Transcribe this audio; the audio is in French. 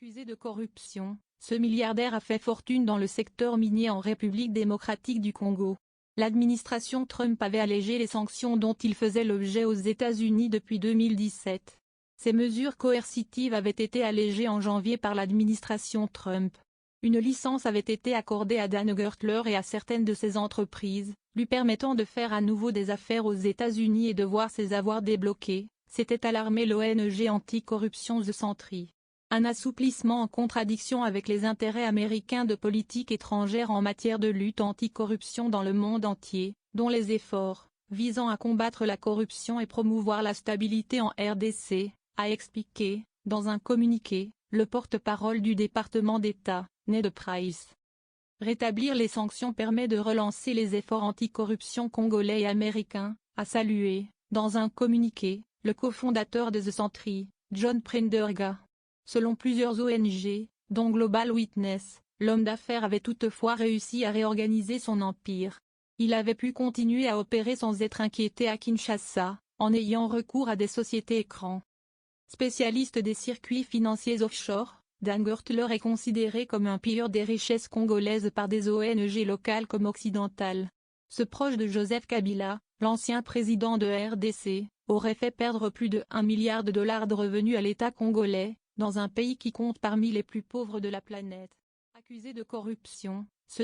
Accusé de corruption, ce milliardaire a fait fortune dans le secteur minier en République démocratique du Congo. L'administration Trump avait allégé les sanctions dont il faisait l'objet aux États-Unis depuis 2017. Ces mesures coercitives avaient été allégées en janvier par l'administration Trump. Une licence avait été accordée à Dan Gertler et à certaines de ses entreprises, lui permettant de faire à nouveau des affaires aux États-Unis et de voir ses avoirs débloqués, s'était alarmé l'ONG anti-corruption The Sentry. Un assouplissement en contradiction avec les intérêts américains de politique étrangère en matière de lutte anti-corruption dans le monde entier, dont les efforts, visant à combattre la corruption et promouvoir la stabilité en RDC, a expliqué, dans un communiqué, le porte-parole du département d'État, Ned Price. Rétablir les sanctions permet de relancer les efforts anti-corruption congolais et américains, a salué, dans un communiqué, le cofondateur de The Sentry, John Prendergast. Selon plusieurs ONG, dont Global Witness, l'homme d'affaires avait toutefois réussi à réorganiser son empire. Il avait pu continuer à opérer sans être inquiété à Kinshasa, en ayant recours à des sociétés écrans. Spécialiste des circuits financiers offshore, Dan Gertler est considéré comme un pilleur des richesses congolaises par des ONG locales comme occidentales. Ce proche de Joseph Kabila, l'ancien président de RDC, aurait fait perdre plus de 1 milliard de dollars de revenus à l'État congolais, dans un pays qui compte parmi les plus pauvres de la planète. Accusé de corruption,